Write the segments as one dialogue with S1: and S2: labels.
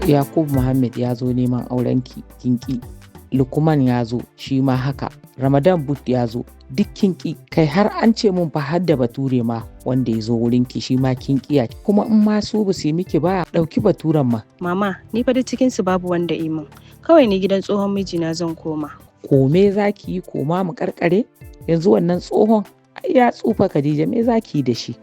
S1: Yakub Muhammad ya zo neman aurenki kinki. Lukman ya zo shi ma haka. Ramadan But ya zo duk kinki. Kai har an ce mun fa har da Bature ma wanda ya zo wurinki shi ma kinkiya. Kuma in ma su ba su yi miki ba ɗauki Baturen ma.
S2: Mama, ni fa duk cikin su babu wanda yi min. Kawai ni gidan tsohon mijina zan koma.
S1: Kome za ki yi koma mu karkare? Yanzu wannan tsohon ai ya tsufa Khadija, me za ki yi da shi?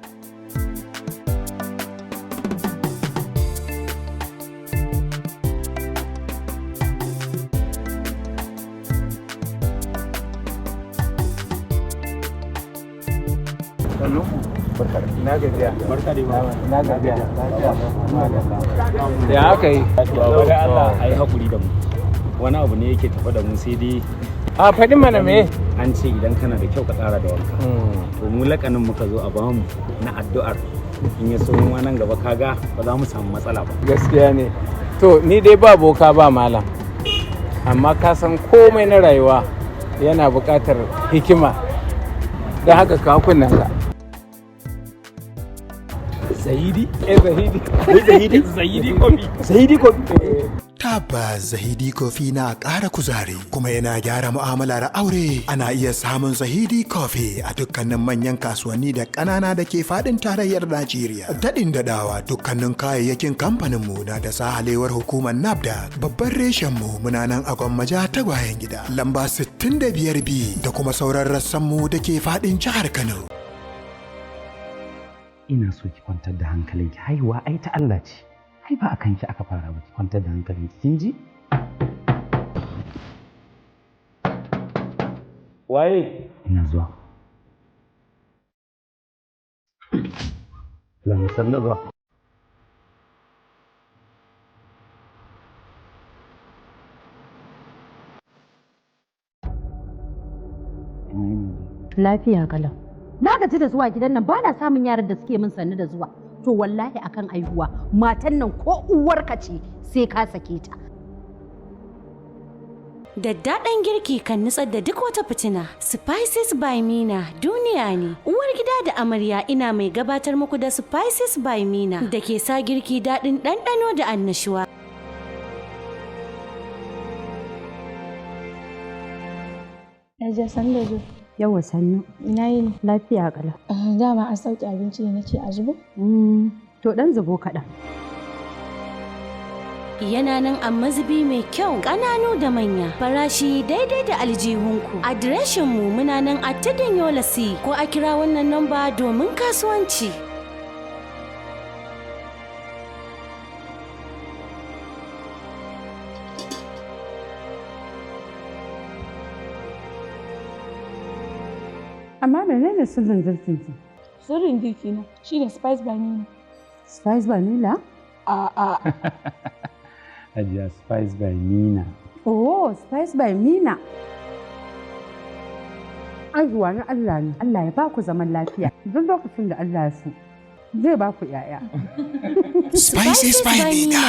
S3: Ya aka yi wadda Allah a yi haƙuri da mu, wani abu ne yake tafa da mu sai dai a faɗin mana me an ce idan kana da kyau ka tsara da wanka. To mu lakanin muka zo a bamu na addu'ar in ya so mu nan gaba kaga ba za mu samu matsala ba. Gaskiya ne. To ni dai ba boka ba malam, amma ka san komai na rayuwa yana buƙatar hikima, don haka ka kunnan ka. Zahidi? Zahidi. Zahidi? Zahidi kofi. Zahidi kofi.
S4: Tabbas Zahidi kofi na ƙara kuzari kuma yana gyara mu'amalar aure. Ana iya samun Zahidi kofi a dukkanin manyan kasuwanni da ƙanana da ke faɗin tarayyar Najeriya. Daɗin daɗawa dukkanin kayayyakin kamfanin mu na da sahalewar hukumar NAFDAC. Babban reshen mu muna nan a Gwammaja Tagwayen Gida. Lamba 65B da kuma sauran rassan mu da ke faɗin jihar Kano.
S5: Ina so ki kwantar da hankalinki, haihuwa ai ta Allah ce, ai ba a kanki aka fara ba, ki kwantar da hankalinki, kin ji?
S3: Waye?
S5: Ina zuwa. Lamu sannu zuwa.
S6: Lafiya kalau. Na gaji da zuwa gidan nan, ba na samun yaran da suke min sannu da zuwa. To wallahi akan aihuwa matan nan ko uwarka ce sai ka sake ta.
S7: Daddaɗan girki kan nutsar da duk wata fitina. Spices by Mina duniya ne. Uwar gida da amarya ina mai gabatar muku da Spices by Mina da ke sa girki daɗin ɗanɗano da annashuwa.
S8: Ajiya san da zo.
S6: Yawa sannu.
S8: Ina yi
S6: lafiya kala.
S8: Dama an sauke abinci ne nake a zubo?
S6: To dan zubo kaɗan.
S7: Yana nan a mazubi mai kyau, ƙananu da manya, farashi daidai da aljihunku. Adireshinmu muna nan a Tudun Yola C ko a kira wannan namba domin kasuwanci.
S6: Amma menene sirrin girkin ki?
S8: Sirrin girki na shine Spice by Mina.
S6: Spice by Mina?
S8: A'a.
S5: Hajiya Spice by Mina.
S6: Oh, Spice by Mina. Aihuwa na Allah ne. Allah ya ba ku zaman lafiya. Duk lokacin da Allah ya so zai ba ku 'ya'ya.
S4: Spices by Nida.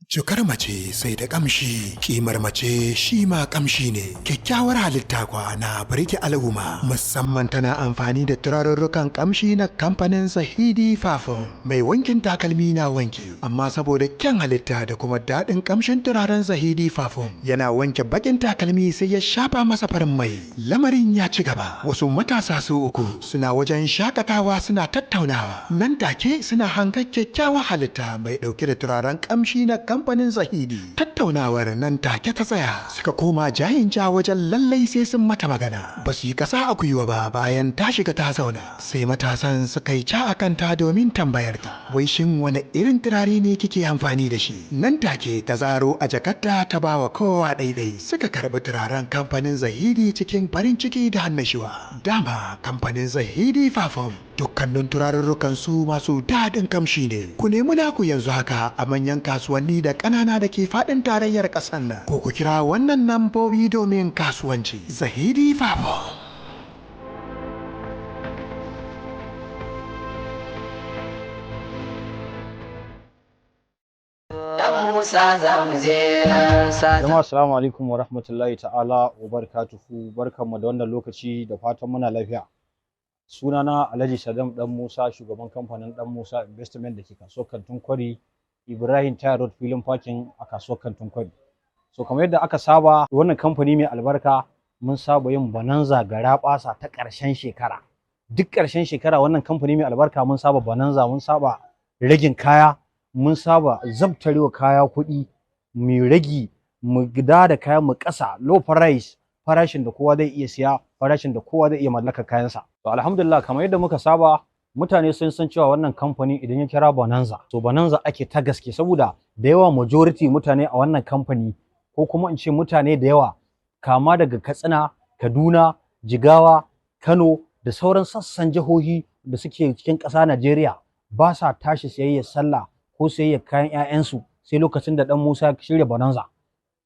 S4: Jukar mace sai da kamshi, kimar mace shi ma kamshi ne. Kyakkyawar halitta kwa na birki al'umma, musamman tana amfani da turarurrukan kamshi na kamfanin Zahidi Parfum. Mai wankin takalmi na wanki, amma saboda kyan halitta da kuma daɗin kamshin turaren Zahidi Parfum, yana wanke bakin takalmi sai ya shafa masa farin mai. Lamarin ya ci gaba. Wasu matasa su uku suna wajen shakatawa suna tattaunawa. Nan take suna hangar kyakkyawar halitta mai ɗauke da turaren kamshi na kamfanin Zahidi. Tattaunawar nan take ta tsaya, suka koma jayin ja wajen lallai sai sun mata magana. Ba su yi kasa a gwiwa ba bayan ta shiga ta zauna, sai matasan suka yi ca a kanta domin tambayar ta, wai shin wani irin turare ne kike amfani da shi? Nan take ta zaro a jakarta ta bawa kowa ɗaiɗai. Suka karɓi turaren kamfanin Zahidi cikin farin ciki da annashuwa. Dama kamfanin Zahidi Parfum dukkanin turarurrukan su masu daɗin kamshi ne. Ku nemi naku yanzu haka a manyan kasuwanni da ƙanana da ke faɗin tarayyar ƙasar nan, ko ku kira wannan nambobi domin kasuwanci. Zahidi Parfum.
S3: Jama'a assalamu alaikum wa rahmatullahi ta'ala wa barakatuhu. Barkanmu da wannan lokaci da fatan muna lafiya. Sunana Alhaji Sadam Dan Musa, shugaban kamfanin Dan Musa Investment da ke kasuwar Kantin Kwari
S9: Ibrahim Tire Road filin parking a kasuwar Kantin Kwari. So kamar yadda aka saba wannan kamfani mai albarka mun saba yin bonanza garaɓasa ta ƙarshen shekara. Duk ƙarshen shekara wannan kamfani mai albarka mun saba bonanza, mun saba ragin kaya, mun saba zabtarewa kaya kuɗi, mu ragi mu da kayan mu ƙasa low price, farashin da kowa zai iya siya, farashin da kowa zai iya mallaka kayansa. To alhamdulillah kamar yadda muka saba mutane sun san cewa wannan kamfani idan ya kira bonanza to bonanza ake ta gaske, saboda da yawa majority mutane a wannan kamfani ko kuma in ce mutane da yawa kama daga Katsina, Kaduna, Jigawa, Kano da sauran sassan jihohi da suke cikin ƙasa Najeriya ba sa tashi siyayyar sallah ko siyayyar kayan 'ya'yansu sai lokacin da dan Musa ya shirya bonanza.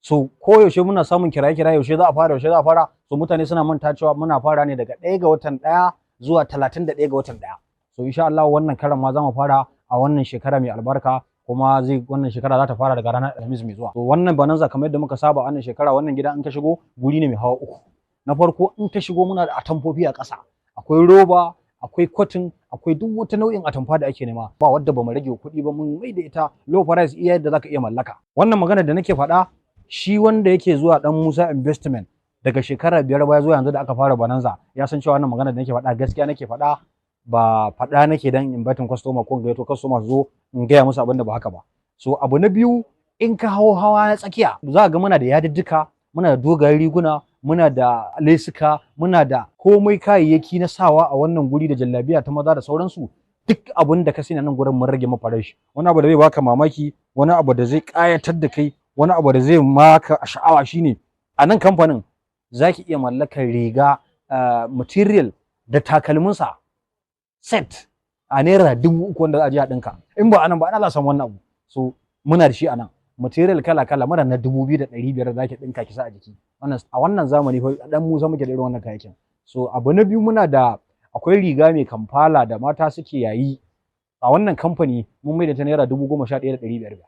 S9: So koyaushe muna samun kiraye-kiraye yaushe za a fara, so mutane suna manta cewa muna fara ne daga 1 ga watan 1 zuwa 31 ga watan 1. So insha Allah wannan karan ma za mu fara a wannan shekara mai albarka, kuma wannan shekara za ta fara daga ranar Alhamis mai zuwa. To wannan bonanza kamar yadda muka saba wannan shekara, wannan gida in ka shigo guri ne mai hawa 3. Na farko in ka shigo muna da atamfofi a ƙasa, akwai roba, akwai cotton, akwai duk wata nau'in atamfa da ake nema, ba wadda ba mu rage kuɗi ba, mun mai da ita low price iya yadda zaka iya mallaka. Wannan magana da nake faɗa shi wanda yake zuwa dan Musa Investment daga shekara 5 baya zuwa yanzu da aka fara bonanza ya san cewa wannan magana da nake faɗa gaskiya nake faɗa, ba faɗa nake dan inviting customer ko gayyato customer zo in gaya musu abin da ba haka ba. So abu na biyu, in ka hawa na tsakiya za ga muna da yadiddika, muna da dogayen riguna, muna da lesuka, muna da komai kayayyaki na sawa a wannan guri da jallabiya ta maza da sauransu. Duk abin da ka sani nan gurin mun rage mafarashi. Wani abu da zai baka mamaki, wani abu da zai kayatar da kai, wani abu da zai maka sha'awa shine a nan kamfanin zaki iya mallakar riga material da takalminsa set a naira 3,000 wanda za a je a ɗinka. In ba anan ba ana za san wannan abu. So muna da shi anan material kala kala, muna na 2,500 zaki ɗinka ki sa a jiki. A wannan zamani fa dan Musa muke da irin wannan kayakin. So abu na biyu, muna da akwai riga mai kamfala da mata suke yayi a wannan kamfani, mun mai da ta naira 11,500.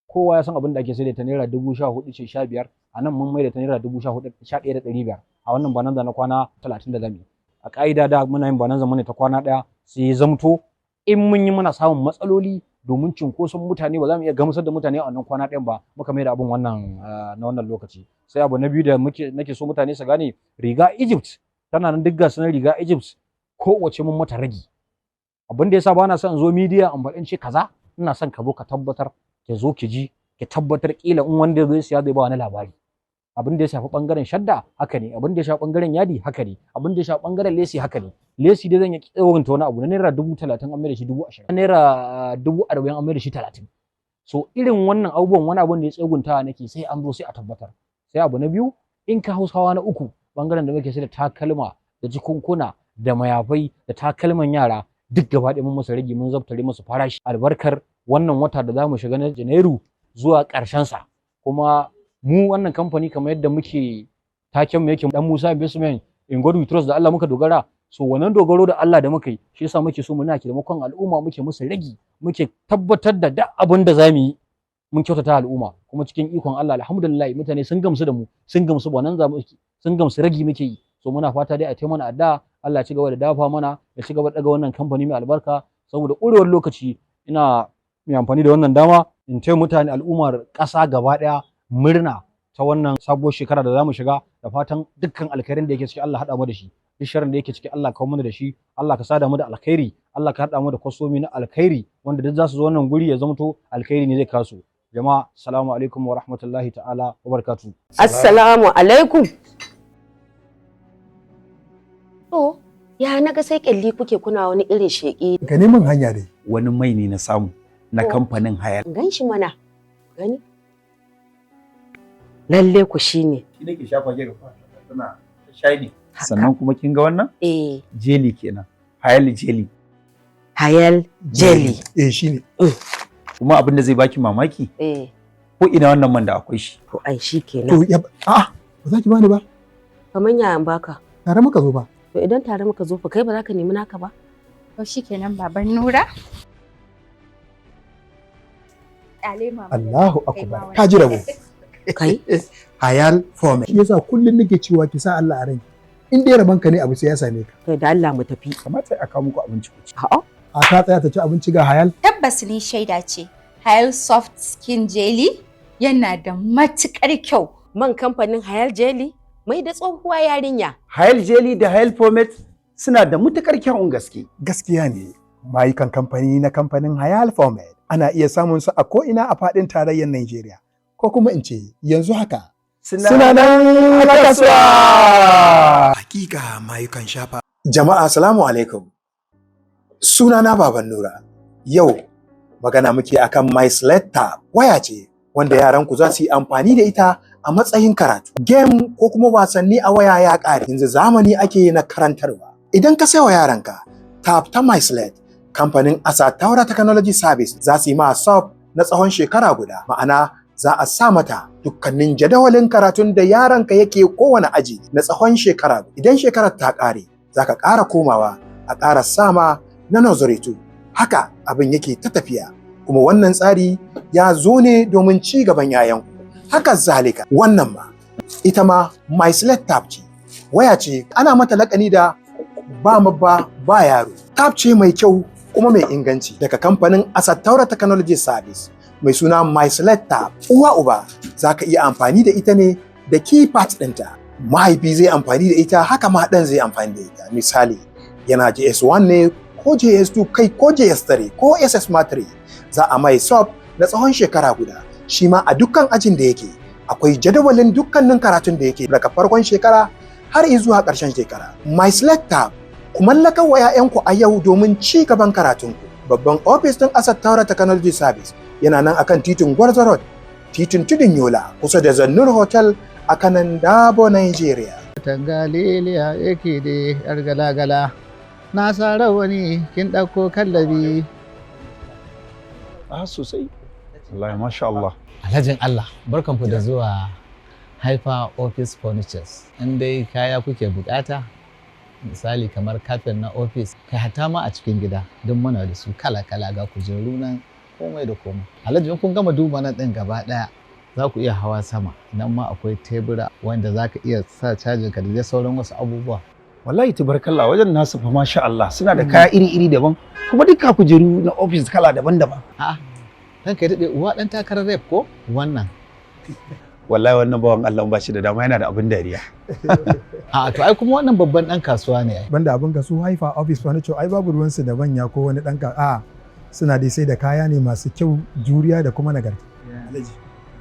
S9: Kowa ya san abin da ake sai da ta naira 14,000 ce 15, a nan mun mai da ta naira 14,500 a wannan bonanza na kwana 30 da zamu yi. A ka'ida da muna yin bonanza mu ne ta kwana ɗaya, sai ya zamto in mun yi muna samun matsaloli domin cunkoson mutane ba za mu iya gamsar da mutane a wannan kwana ɗayan ba, muka mai da abin wannan na wannan lokaci. Sai abu na biyu da nake so mutane su gane, riga Egypt tana nan, duk gasu na riga Egypt kowace mun mata ragi. Abin da yasa ba na son in zo media in faɗin ce kaza, ina son ka zo ka tabbatar, ki zo ki ji, ki tabbatar, kila in wanda zai siya zai ba wani labari. Abin da ya shafi bangaren shadda haka ne, abin da ya shafi bangaren yadi haka ne, abin da ya shafi bangaren lesi haka ne. Lesi dai zan yi tsawonta wani abu na naira 30,000 an mai da shi 20,000, naira 40,000 an mai da shi 30. So irin wannan abubuwan wani abun da ya tsegunta nake sai an zo sai a tabbatar. Sai abu na biyu, in ka Hausawa na uku, bangaren da muke sai da takalma da jikunkuna da mayafai da takalman yara duk gaba ɗaya mun musu rage, mun zabtare musu farashi albarkar wannan wata da zamu shiga na Janairu zuwa ƙarshen sa. Kuma mu wannan kamfani kamar yadda muke taken mu yake dan Musa Investment, in God we trust, da Allah muka dogara. So wannan dogaro da Allah da muka yi shi yasa muke so muna taimakon al'umma, muke musu ragi, muke tabbatar da duk abin da zamu yi mun kyautata al'umma, kuma cikin ikon Allah alhamdulillah mutane sun gamsu da mu, sun gamsu bonanza muke, sun gamsu ragi muke yi. So muna fata dai a taimaka mana addu'a, Allah ya ci gaba da dafa mana, ya ci gaba da daga wannan kamfani mai albarka. Saboda ƙurewar lokaci ina mai amfani da wannan dama in taya mutane al'ummar ƙasa gaba ɗaya murna ta wannan sabuwar shekara da zamu shiga, da fatan dukkan alkhairin da yake ciki Allah haɗa mu da shi, duk sharrin da yake ciki Allah kawo mana da shi, Allah ka sada mu da alkhairi, Allah ka haɗa mu da kwasomi na alkhairi wanda duk za su zo wannan guri ya zamto alkhairi ne zai kasu. Jama'a assalamu alaikum wa rahmatullahi ta'ala wa barakatuh.
S10: Assalamu alaikum. To ya naga sai kyalli kuke kuna wani irin sheƙi.
S4: Ka neman hanya dai.
S11: Wani mai ne na samu na kamfanin Hayal.
S10: Gan shi mana. Gani? Lalle ku shine.
S11: Shi nake shafa ke ga tana shiny. Sannan kuma kin ga wannan? Jelly kenan. Hayal jelly.
S10: Hayal jelly.
S4: Shine.
S11: Kuma abin da zai baki mamaki? Ko ina wannan man da akwai shi.
S10: To ai shi kenan.
S4: To ya ba za ki bani ba?
S10: Kaman ya baka.
S4: Tare muka zo ba.
S10: To idan tare muka zo fa kai ba za ka nemi naka ba?
S12: To shikenan baban Nura.
S4: Allahu akbar. Ka ji rabo.
S10: Kai?
S4: Hayal format. Shi yasa kullun nake cewa ki sa Allah a rai. In dai raban ka ne abu sai ya same ka.
S10: Kai da Allah mu tafi.
S11: Kamata a kawo muku abinci ku ci.
S10: A'a.
S4: A ta tsaya ta ci abinci ga Hayal?
S12: Tabbas ni shaida ce. Hayal Soft Skin Jelly yana da matuƙar kyau.
S10: Man kamfanin Hayal Jelly mai da tsohuwa yarinya.
S11: Hayal Jelly da Hayal Pomade suna da matukar kyawun gaske.
S4: Gaskiya ne, mayukan kamfani na kamfanin Hayal Pomade ana iya samun su a ko'ina a faɗin tarayyar Najeriya. Ko kuma in ce yanzu haka. Suna nan a kasuwa! Hakika mayukan shafa. Jama'a salamu alaikum. Sunana Baban Nura. Yau magana muke akan My Slate Tab. Waya ce wanda yaranku za su yi amfani da ita a matsayin karatu. Game ko kuma wasanni a waya ya ƙare. Yanzu zamani ake na karantarwa. Idan ka sayo yaranka tab ta My Slate, kamfanin Taura Technology Service za su yi ma sub na tsawon shekara guda. Ma'ana za a sa mata dukkanin jadawalin karatun da yaranka yake kowane aji na tsawon shekara. Idan shekarar ta ƙare, za ka ƙara komawa a ƙara sama na nursery 2. Haka abin yake ta tafiya. Kuma wannan tsari ya zo ne domin ci gaban yayanku. Haka zalika wannan ma ita ma My Slate Tab ce. Waya ce ana mata laƙani da ba mabba ba yaro. Tab ce mai kyau kuma mai inganci daga kamfanin Taura Technology Service mai suna My Slate Tab. Uwa uba za ka iya amfani da ita ne da keypad ɗinta. Mahaifi zai amfani da ita, haka ma ɗan zai amfani da ita. Misali yana JS1 ne ko JS2 kai ko JS3 ko SS3 za a mai sub na tsawon shekara guda. Shi ma a dukkan ajin da yake akwai jadawalin dukkanin karatun da yake daga farkon shekara har zuwa ƙarshen shekara. My Slate Tab ku mallaka wa 'ya'yanku a yau domin ci gaban karatunku. Babban ofis ɗin Taura Technology Service yana nan akan titin Gwarzo Road, titin Tudun Yola kusa da Zannur Hotel a kanan Dabo, Nigeria.
S13: Tangaliliya yake da yar gala-gala. Na sa rawani kin ɗauko kallabi.
S11: Sosai. Allah masha Allah.
S13: Alhajin Allah, barkanku da zuwa Hyper Office Furnitures. In dai kaya kuke bukata, misali kamar kafin na office, kai hata ma a cikin gida, don muna da su kala-kala ga kujeru nan komai da komai. Alhaji in kun gama duba nan ɗin gaba ɗaya, za ku iya hawa sama. Nan ma akwai tebura wanda za ka iya sa cajin ka da dai sauran wasu abubuwa.
S11: Wallahi tabarkalla wajen nasu fa masha Allah suna da kaya iri-iri daban kuma duka kujeru na office kala daban-daban.
S13: A'a, ranka ya daɗe uwa ɗan takarar rep ko wannan?
S11: Wallahi wannan bawan Allah ba shi da dama yana da abin dariya.
S13: A to ai kuma wannan babban ɗan kasuwa ne.
S4: Banda abin ka su Hyper Office Furniture ai babu ruwansu da manya ko wani ɗan a suna dai sai da kaya ne masu kyau, juriya da kuma nagarta. Alhaji,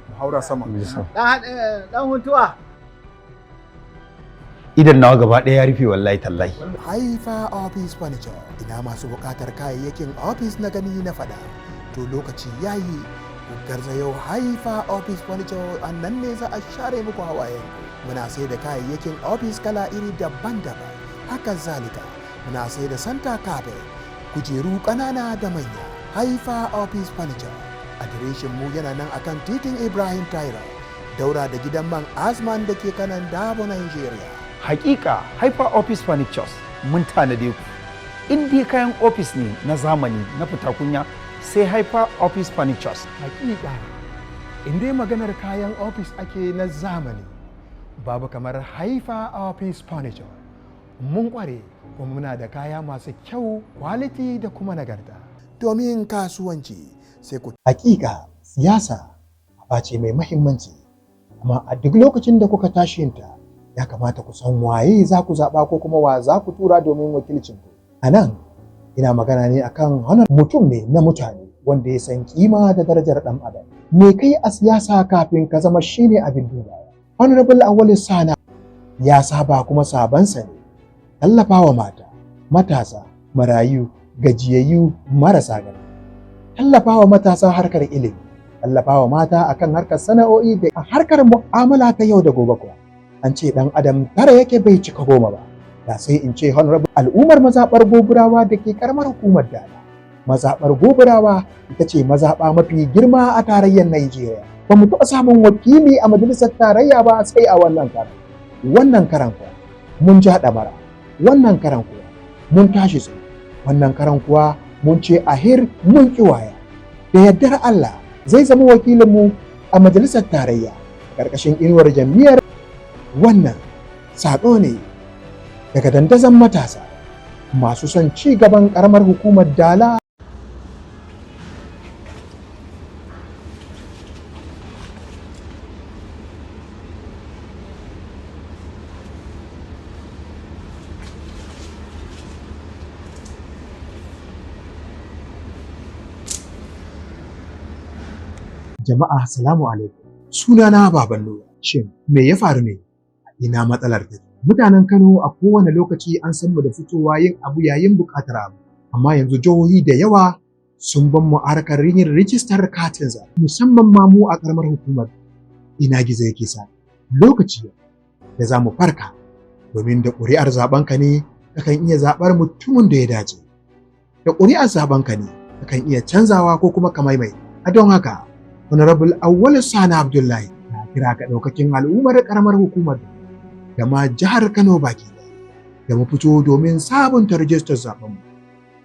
S4: mu haura sama.
S13: Dan hutuwa.
S11: Idan nawa gaba ɗaya ya rufe wallahi tallahi.
S4: Hyper Office Furniture ina masu buƙatar kayayyakin office na gani na faɗa. To lokaci yayi ku garzayo Hyper Office Furniture a nan ne za a share muku hawayen. Muna sai da kayayyakin office kala iri daban-daban. Haka zalika muna sai da Santa Carpet, kujeru ƙanana da manya. Hyper Office Furniture adireshin mu yana nan akan titin Ibrahim Taira, daura da gidan man Asman da ke kanan Dabo, Nigeria.
S11: Hakika Hyper Office Furnitures mun tanade ku. In dai kayan office ne na zamani na fita kunya sai Hyper Office Furnitures.
S4: Hakika in dai maganar kayan office ake na zamani babu kamar Hyper Office Furniture. Mun kware kuma muna da kaya masu kyau, quality da kuma nagarta. Domin kasuwanci sai ku hakika siyasa aba ce mai muhimmanci, amma a duk lokacin da kuka tashi yinta ya kamata ku san waye za ku zaɓa ko kuma wa za ku tura domin wakilcin ku. A nan ina magana ne akan wannan mutum ne na mutane wanda ya san kima da darajar ɗan adam. Me kai a siyasa kafin ka zama shine abin dubawa. Honorable Awale Sana ya saba kuma sabansa ne tallafawa mata, matasa, marayu, gajiyayyu, marasa gani. Tallafawa matasa harkar ilimi, tallafawa mata akan harkar sana'o'i da harkar mu'amala ta yau da gobe kuwa. An ce ɗan adam tara yake bai cika 10 ba. Da sai in ce honorable al'ummar mazaɓar Gobirawa da ke karamar hukumar Dala. Mazaɓar Gobirawa ita ce mazaɓa mafi girma a tarayyar Najeriya. Ba mu taɓa samun wakili a majalisar tarayya ba sai a wannan karan. Wannan karan kuwa mun ja ɗamara. Wannan karan kuwa mun tashi tsaye. Wannan karan kuwa mun ce ahir mun kiwaya. Da yardar Allah zai zama wakilinmu a majalisar tarayya ƙarƙashin inuwar jam'iyyar. Wannan saƙo ne daga dandazon matasa masu son ci gaban ƙaramar hukumar Dala. Jama'a assalamu alaikum. Sunana Baban Nura. Shin me ya faru ne? Ina matsalar take? Mutanen Kano a kowane lokaci an san mu da fitowa yin abu yayin buƙatar abu. Amma yanzu jihohi da yawa sun ban mu harkar yin rijistar katin zaɓe, musamman ma mu a ƙaramar hukumar. Ina gizo yake sa. Lokaci da za mu farka, domin da ƙuri'ar zaɓenka ne kakan iya zaɓar mutumin da ya dace. Da ƙuri'ar zaɓenka ne kakan iya canzawa ko kuma ka maimai. A don haka, Honorable Awwalu Sani Abdullahi na kira ga ɗaukakin al'ummar ƙaramar hukumar da ma jihar Kano baki da mu fito domin sabunta rijistar zaɓenmu,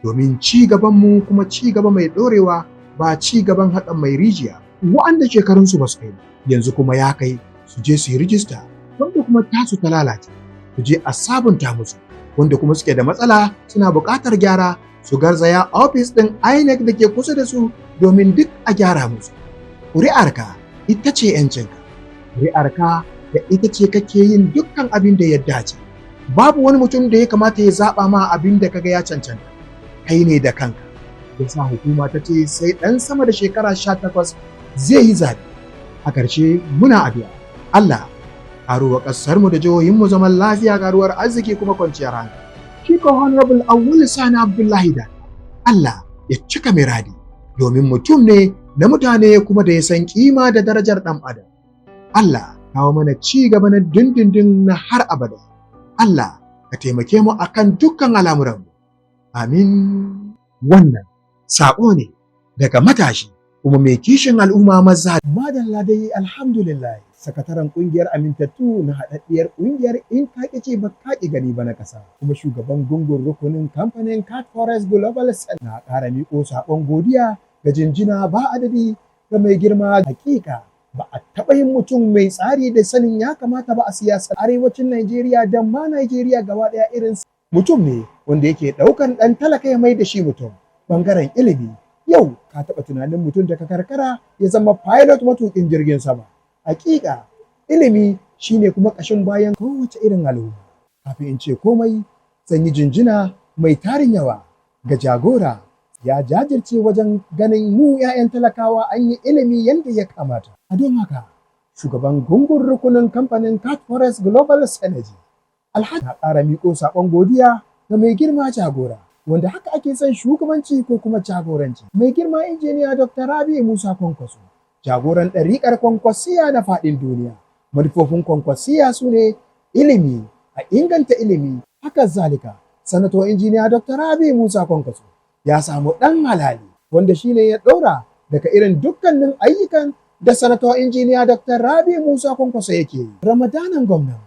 S4: domin ci gabanmu kuma ci gaba mai ɗorewa ba ci gaban haɗin mai rijiya. Wa'anda shekarunsu ba su kai ba, yanzu kuma ya kai su je su yi rijista, wanda kuma tasu ta lalace su je a sabunta musu, wanda kuma suke da matsala suna buƙatar gyara su garzaya ofis ɗin INEC da ke kusa da su domin duk a gyara musu. Ƙuri'arka ita ce ‘yancinka, ƙuri'arka da ita ce kake yin dukkan abin da ya dace. Babu wani mutum da ya kamata ya zaɓa ma abin da kaga ya cancanta, kai ne da kanka. Yasa hukuma ta ce sai ɗan sama da shekara 18 zai yi zaɓe. A ƙarshe muna addu'a Allah ƙaruwa ƙasarmu da jihohinmu zaman lafiya, ƙaruwar arziki kuma kwanciyar hankali. Shi ko Honorable Awwalu Sani Abdullahi da Allah ya cika miradi, domin mutum ne na mutane kuma da ya san kima da darajar ɗan adam. Allah kawo mana ci gaba na dindindin na har abada. Allah ka taimake mu akan dukkan al'amuranmu. Amin. Wannan saƙo ne daga matashi kuma mai kishin al'umma maza. Madalla dai alhamdulillah. Sakataren ƙungiyar amintattu na haɗaɗɗiyar ƙungiyar in kaƙi ce ba kaƙi gani ba na ƙasa, kuma shugaban gungun rukunin kamfanin Cat Forest Global na ƙara miƙo saƙon godiya ga jinjina ba adadi ga mai girma. Hakika ba a taɓa yin mutum mai tsari da sanin ya kamata ba a siyasar arewacin Najeriya da ma Najeriya gaba ɗaya irin mutum ne wanda yake ɗaukan ɗan talaka ya mai da shi mutum. Bangaren ilimi, yau ka taɓa tunanin mutum daga karkara ya zama pilot matuƙin jirgin sama. Hakika ilimi shine kuma ƙashin bayan kowace irin al'umma. Kafin in ce komai, zan yi jinjina mai tarin yawa ga jagora, ya jajirce wajen ganin mu 'ya'yan talakawa an yi ilimi yadda ya kamata. A don haka, shugaban gungun rukunin kamfanin Cat Forest Global Synergy, Alhaji na ƙara miƙo saƙon godiya ga mai girma jagora, wanda haka ake son shugabanci ko kuma jagoranci. Mai girma injiniya Dr. Rabi Musa Kwankwaso, jagoran ɗariƙar Kwankwasiya na faɗin duniya. Manufofin Kwankwasiya su ne ilimi, a inganta ilimi. Haka zalika, Sanato Injiniya Dr. Rabi Musa Kwankwaso ya samu ɗan halali, wanda shi ne ya ɗora daga irin dukkanin ayyukan da Sanato Injiniya Dr. Rabi Musa Kwankwaso yake yi. Ramadanan gwamnan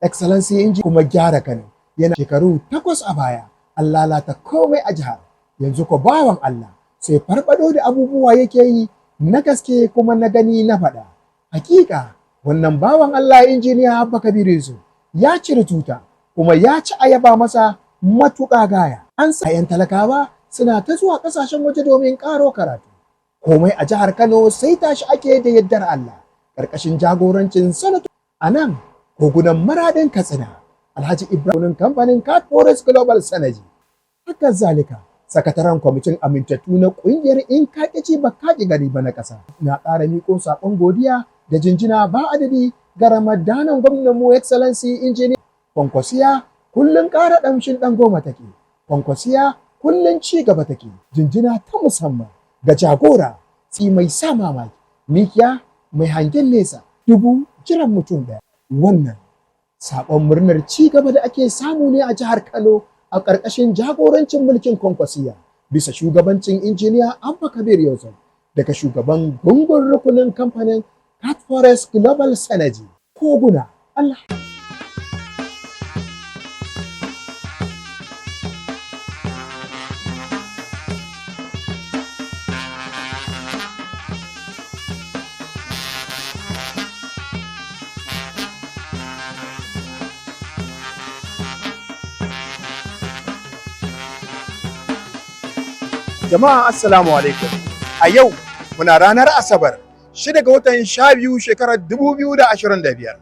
S4: Excellency Inji kuma gyara Kano yana shekaru 8 a baya, an lalata komai a jihar. Yanzu ko bawan Allah sai farfado da abubuwa yake yi na gaske kuma na gani na faɗa. Hakika wannan bawan Allah injiniya Abba Kabir Yusuf ya cire tuta kuma ya ci ayaba masa matuƙa gaya. An sa 'yan talakawa suna ta zuwa ƙasashen waje domin ƙaro karatu. Komai a jihar Kano sai tashi ake da yaddar Allah ƙarƙashin jagorancin Sanato a nan kogunan Maradin Katsina, Alhaji Ibrahim kamfanin Cat Forest Global Synergy. Haka zalika, sakataren kwamitin amintattu na ƙungiyar in kaƙici ba kaƙi gari ba na ƙasa na ƙara miƙo saƙon godiya da jinjina ba adadi ga Ramadanan gwamnan mu Excellency Injiniya Kwankwasiya. Kullum ƙara ɗamshin ɗan goma take, Kwankwasiya kullum ci gaba take. Jinjina ta musamman ga jagora mai sa mamaki, mikiya mai hangen nesa, dubu jiran mutum ɗaya. Wannan saƙon murnar ci gaba da ake samu ne a jihar Kano a ƙarƙashin jagorancin mulkin Kwankwasiya bisa shugabancin injiniya Abba Kabir Yusuf daga shugaban gungun rukunin kamfanin Cat Forest Global Synergy. Koguna Allah. Jama'a assalamu alaikum. A yau muna ranar Asabar 6 ga watan 12 shekarar 2025.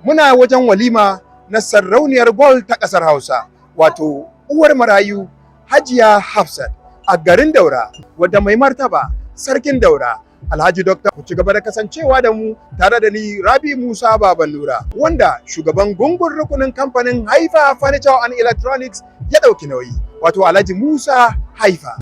S4: Muna wajen walima na sarauniyar Gol ta ƙasar Hausa, wato uwar marayu Hajiya Hafsat a garin Daura, wadda mai martaba sarkin Daura
S14: Alhaji Dokta ku ci gaba da kasancewa da mu tare da ni Rabi Musa Baban Nura wanda shugaban gungun rukunin kamfanin Haifa Furniture and Electronics ya ɗauki nauyi wato Alhaji Musa Haifa.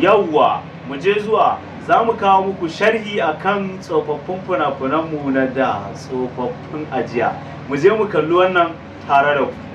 S15: Yawwa mu je zuwa za mu kawo muku sharhi akan tsofaffin fina-finanmu na da tsofaffin ajiya mu je mu kalli wannan tare da ku.